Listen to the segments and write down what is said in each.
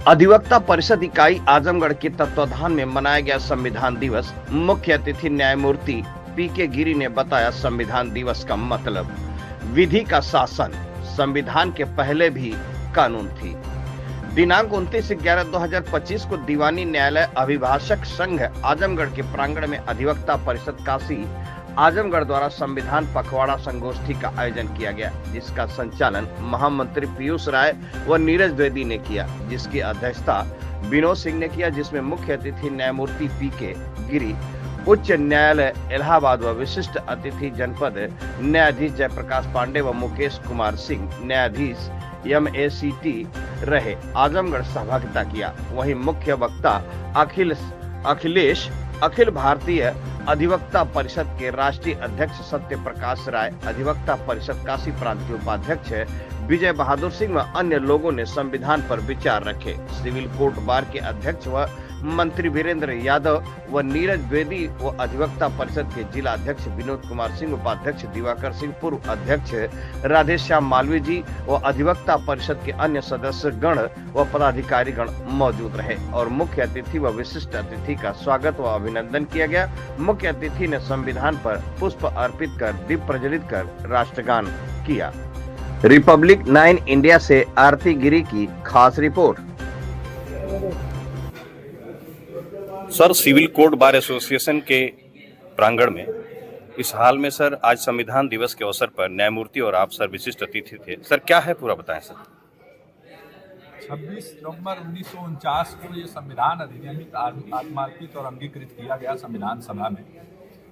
अधिवक्ता परिषद इकाई आजमगढ़ के तत्वाधान में मनाया गया संविधान दिवस। मुख्य अतिथि न्यायमूर्ति पीके गिरी ने बताया संविधान दिवस का मतलब विधि का शासन संविधान के पहले भी कानून थी। दिनांक 29/11/2025 को दीवानी न्यायालय अभिभाषक संघ आजमगढ़ के प्रांगण में अधिवक्ता परिषद काशी आजमगढ़ द्वारा संविधान पखवाड़ा संगोष्ठी का आयोजन किया गया, जिसका संचालन महामंत्री पीयूष राय व नीरज द्विवेदी ने किया, जिसकी अध्यक्षता विनोद सिंह ने किया, जिसमें मुख्य अतिथि न्यायमूर्ति पीके गिरी, उच्च न्यायालय इलाहाबाद व विशिष्ट अतिथि जनपद न्यायाधीश जयप्रकाश पांडे व मुकेश कुमार सिंह न्यायाधीश MACT रहे आजमगढ़ सहभागिता किया। वहीं मुख्य वक्ता अखिलेश अखिल भारतीय अधिवक्ता परिषद के राष्ट्रीय अध्यक्ष सत्य प्रकाश राय, अधिवक्ता परिषद काशी प्रांत के उपाध्यक्ष विजय बहादुर सिंह व अन्य लोगों ने संविधान पर विचार रखे। सिविल कोर्ट बार के अध्यक्ष व मंत्री वीरेंद्र यादव व नीरज द्विवेदी व अधिवक्ता परिषद के जिला अध्यक्ष विनोद कुमार सिंह, उपाध्यक्ष दिवाकर सिंह, पूर्व अध्यक्ष राधेश्याम मालवीय जी व अधिवक्ता परिषद के अन्य सदस्य गण व पदाधिकारी गण मौजूद रहे और मुख्य अतिथि व विशिष्ट अतिथि का स्वागत व अभिनंदन किया गया। मुख्य अतिथि ने संविधान पर पुष्प अर्पित कर दीप प्रज्वलित कर राष्ट्रगान किया। रिपब्लिक 9 इंडिया से आरती गिरी की खास report. Sir, civil court bar association के प्रांगण में इस हाल में सर आज संविधान दिवस के अवसर पर न्यायमूर्ति और आप सर विशिष्ट अतिथि थे। सर क्या है पूरा बताएं सर। 26 नवंबर 1949 को ये संविधान अधिनियमित आत्मार्पित और अंगीकृत किया गया संविधान सभा में।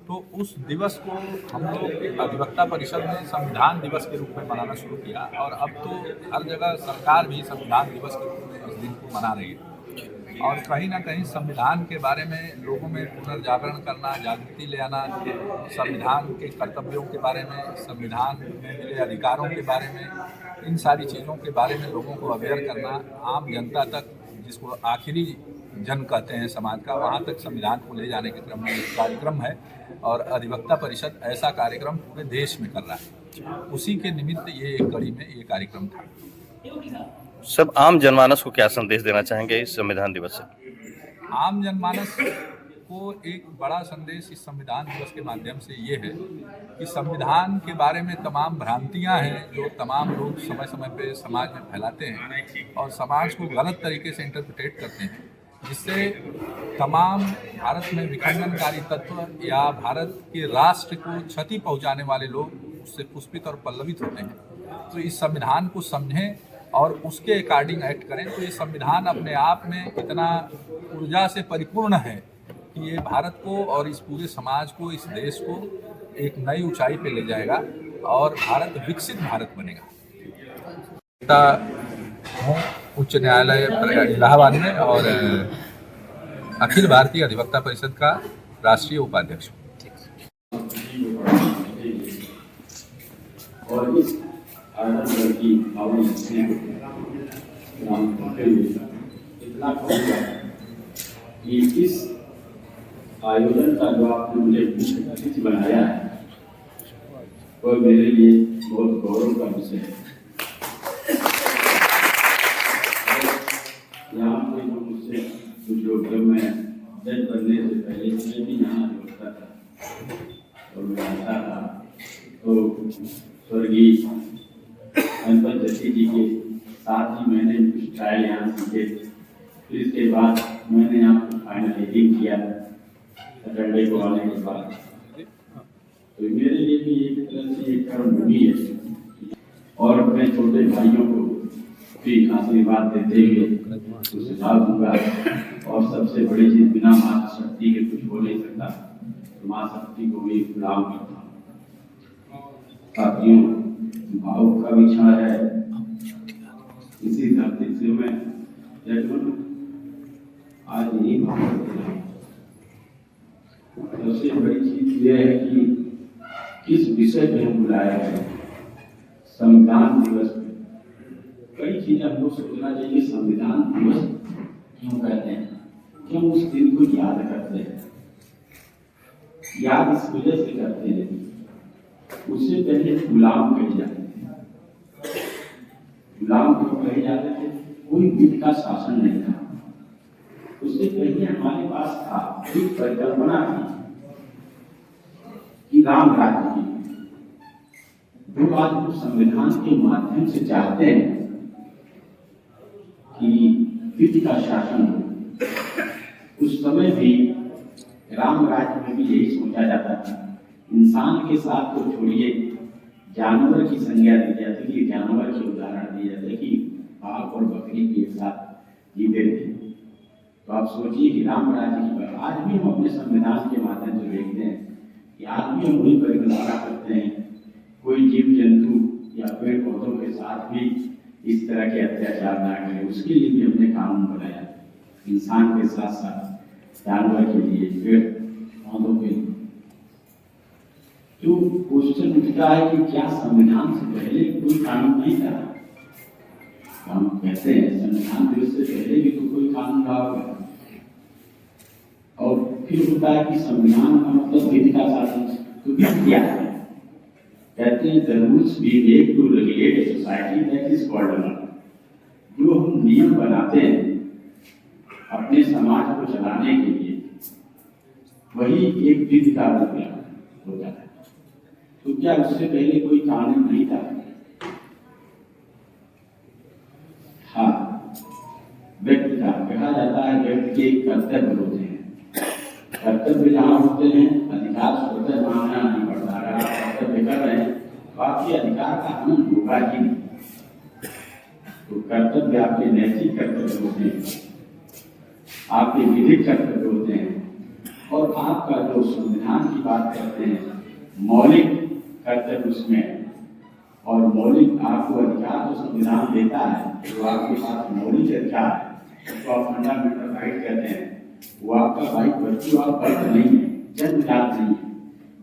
तो उस दिवस को हम लोग अधिवक्ता परिषद ने संविधान दिवस के रूप में मनाना शुरू किया और अब तो हर जगह सरकार भी संविधान दिवस के रूप में उस दिन को मना रही है और कहीं ना कहीं संविधान के बारे में लोगों में पुनर्जागरण करना, जागृति ले आना, संविधान के कर्तव्यों के बारे में, संविधान में मिले अधिकारों के बारे में, इन सारी चीज़ों के बारे में लोगों को अवेयर करना, आम जनता तक, जिसको आखिरी जन कहते हैं समाज का, वहाँ तक संविधान को ले जाने के क्रम में एक कार्यक्रम है और अधिवक्ता परिषद ऐसा कार्यक्रम पूरे देश में कर रहा है। उसी के निमित्त ये एक कड़ी में ये कार्यक्रम था। सब आम जनमानस को क्या संदेश देना चाहेंगे इस संविधान दिवस से? आम जनमानस को एक बड़ा संदेश इस संविधान दिवस के माध्यम से ये है कि संविधान के बारे में तमाम भ्रांतियां हैं जो तमाम लोग समय समय पे समाज में फैलाते हैं और समाज को गलत तरीके से इंटरप्रिटेट करते हैं, जिससे तमाम भारत में विखंडनकारी तत्व या भारत के राष्ट्र को क्षति पहुंचाने वाले लोग उससे पुष्पित और पल्लवित होते हैं। तो इस संविधान को समझें और उसके अकॉर्डिंग एक्ट करें। तो ये संविधान अपने आप में इतना ऊर्जा से परिपूर्ण है कि ये भारत को और इस पूरे समाज को, इस देश को एक नई ऊंचाई पे ले जाएगा और भारत विकसित भारत बनेगा। हूँ उच्च न्यायालय इलाहाबाद में और अखिल भारतीय अधिवक्ता परिषद का राष्ट्रीय उपाध्यक्ष हूँ। और इस आजमगढ़ की भावना इतना कहूँगा कि इस आयोजन का जो आपने मुझे मुख्य अतिथि बनाया है वह मेरे लिए बहुत गौरव का विषय है। यहाँ पे जो मुझसे कुछ लोग, जब मैं जज बनने से पहले मैं भी यहाँ होता था और मैं आता था तो स्वर्गीय अनपत जैसी जी के साथ ही मैंने कुछ ट्रायल यहाँ सीखे। फिर इसके बाद मैंने यहाँ पर फाइनल एडिंग किया सैटरडे को आने के बाद। तो मेरे लिए भी एक तरह से एक कर्मभूमि है और अपने छोटे भाइयों को भी आशीर्वाद देते हुए सुझाव दूंगा। और सबसे बड़ी चीज, बिना माँ शक्ति के कुछ हो नहीं सकता, तो माँ शक्ति को भी गुलाम करता हूँ। साथियों, भाव का विचार है, इसी धरती से मैं आज यही भाव करते हैं। सबसे बड़ी चीज यह है कि किस विषय पे हम बुलाया है संविधान दिवस पे। कई चीजें हमको सोचना चाहिए, संविधान दिवस क्यों कहते हैं, क्यों उस दिन को याद करते हैं। याद इस वजह से करते हैं, उससे पहले गुलाम कहे जाते थे। गुलाम क्यों कहे जाते थे? कोई विधि का शासन नहीं था। उससे पहले हमारे पास था एक परिकल्पना थी कि राम राज्य की, जो आज हम संविधान के माध्यम से चाहते हैं कि विधि का शासन हो। उस समय भी राम राज्य में भी यही सोचा जाता था। इंसान के साथ तो छोड़िए, जानवर की संज्ञा दी जाती थी, जानवर के उदाहरण दिए जाते कि बाघ और बकरी के साथ जीते थे। तो आप सोचिए कि राम राज्य की बात आज भी हम अपने संविधान के माध्यम से देखते हैं कि आज भी हम वही परिकल्पना करते हैं, कोई जीव जंतु या पेड़ पौधों के साथ भी इस तरह के अत्याचार ना करें। उसके लिए भी हमने कानून बनाया, इंसान के साथ साथ जानवर के लिए, पेड़ पौधों के लिए। जो क्वेश्चन उठता है कि क्या संविधान से पहले कोई कानून नहीं था? हम कहते हैं संविधान दिवस से पहले भी तो कोई कानून रहा होगा। और फिर होता है कि संविधान का मतलब विधि का शासन। तो विधि क्या है? कहते हैं the rules we make to regulate a society that is called law. जो हम नियम बनाते हैं अपने समाज को चलाने के लिए, वही एक विधि का रूप होता है। तो क्या उससे पहले कोई कानून नहीं था? हाँ, व्यक्ति का कहा जाता है व्यक्ति के कर्तव्य होते हैं। कर्तव्य जहाँ होते हैं, अधिकार स्वतः मांगना नहीं पड़ता। अगर आप कर्तव्य कर रहे हैं तो आपके अधिकार का हनन होगा ही नहीं। तो कर्तव्य आपके नैतिक कर्तव्य होते हैं, आपके विधिक कर्तव्य होते हैं। और आपका जो संविधान की बात करते हैं, मौलिक कर्तव्य उसमें, और मौलिक आपको अधिकार जो संविधान देता है, जो आपके पास मौलिक अधिकार है, तो आप फंडामेंटल राइट कहते हैं, वो आपका राइट वस्तु आप बर्थ नहीं है, जन्मजात नहीं है।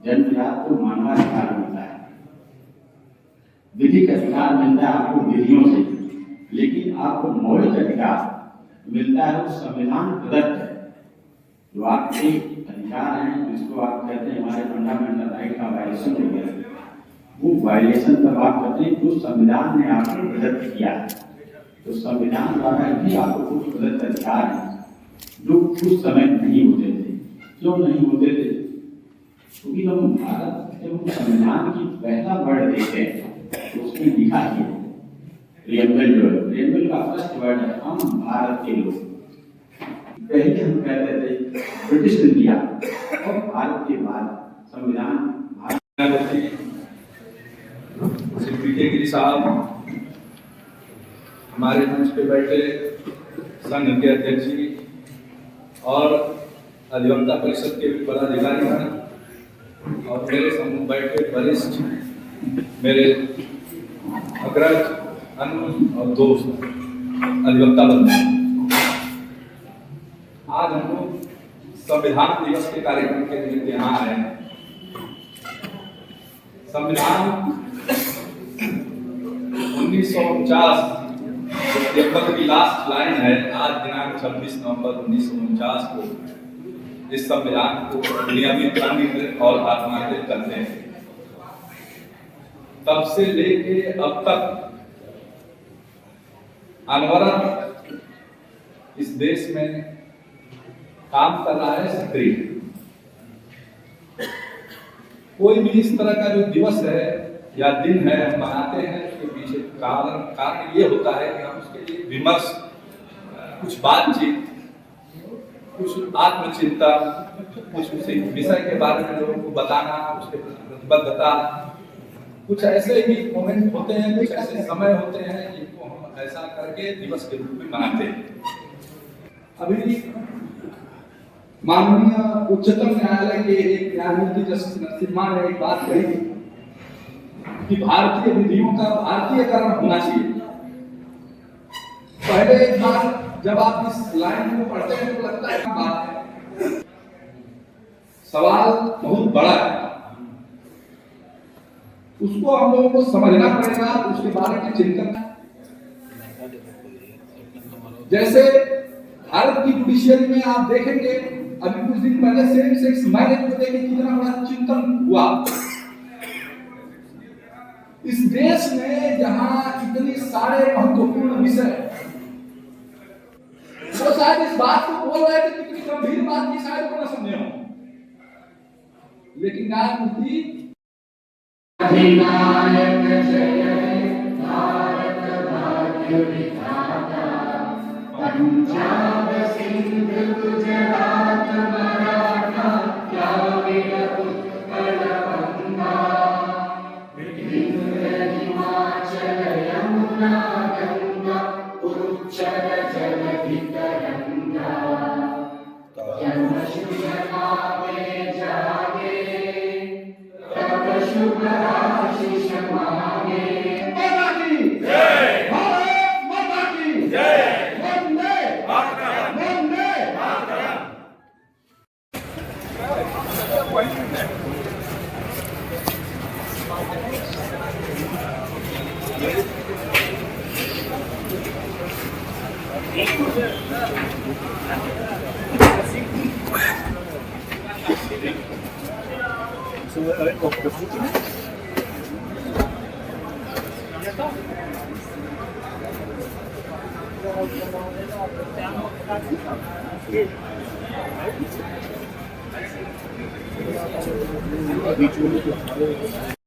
जन्मजात को मानवाधिकार मिलता है, विधिक अधिकार मिलता है आपको विधियों से, लेकिन आपको मौलिक अधिकार मिलता है उस संविधान प्रदत्त है। जो आपके अधिकार हैं, जिसको आप कहते हैं हमारे फंडामेंटल राइट का वायलेशन हो गया, वो वायलेशन तब आप करते हैं जो संविधान ने आपको प्रदत्त किया है। तो संविधान द्वारा भी आपको कुछ प्रदत्त अधिकार है जो कुछ समय नहीं होते थे। क्यों नहीं होते थे? क्योंकि जब हम भारत, जब हम संविधान की पहला वर्ड देखते हैं तो उसमें लिखा है प्रियम्बल। जो प्रियम्बल का फर्स्ट वर्ड है हम भारत के लोग। पहले हम कहते थे ब्रिटिश इंडिया, और भारत के बाद संविधान भारत। श्री पीके गिरी साहब, हमारे मंच पे बैठे संघ के अध्यक्ष जी और अधिवक्ता परिषद के पदाधिकारी हैं, और मेरे समूह बैठे वरिष्ठ, मेरे अग्रज, अनुज और दोस्त अधिवक्ता बंधु, आज हम लोग संविधान दिवस के कार्यक्रम के लिए यहाँ आए हैं। संविधान 1949 की लास्ट लाइन है। आज दिनांक 26 नवंबर 1949 को इस संविधान को नियमित अंगीकृत और आत्माकृत करते हैं। तब से लेके अब तक अनवरत इस देश में काम कर रहा है सक्रिय। कोई भी इस तरह का जो दिवस है या दिन है हम मनाते हैं, उसके पीछे कारण ये होता है कि हम उसके लिए विमर्श, कुछ बातचीत, कुछ आत्मचिंतन, कुछ उसी विषय के बारे में लोगों को बताना, उसके प्रतिबद्धता, कुछ ऐसे ही मोमेंट होते हैं, कुछ ऐसे समय होते हैं जिनको हम ऐसा करके दिवस के रूप में मनाते हैं। अभी माननीय उच्चतम न्यायालय के एक न्यायमूर्ति जस्टिस नरसिम्हा ने एक बात कही थी कि भारतीय विधियों का भारतीयकरण होना चाहिए। पहले एक बार जब आप इस लाइन को पढ़ते हैं तो लगता है कि बात है, सवाल बहुत बड़ा है, उसको हम लोगों को समझना पड़ेगा, उसके बारे में चिंतन। जैसे भारत की जुडिशियरी में आप देखेंगे, अभी कुछ दिन पहले सेम सेक्स मैरिज को लेकर कितना बड़ा चिंतन हुआ। इस देश में जहां इतने सारे महत्वपूर्ण विषय वो शायद इस बात को बोल रहे थे कितनी गंभीर बात की शायद को न समझे हो, लेकिन न्यायमूर्ति अधिनायक जय भारत भाग्य विधाता, पंजाब सिंध गुजरात मराठा द्राविड़ उत्कल बंगा, विंध्य हिमाचल यमुना गंगा उच्चर जलधि तरंगा, यमशुयता में जागे तब शुभ आशीष मांगे। माता की जय, भारत माता की जय, वंदे मातरम, वंदे मातरम।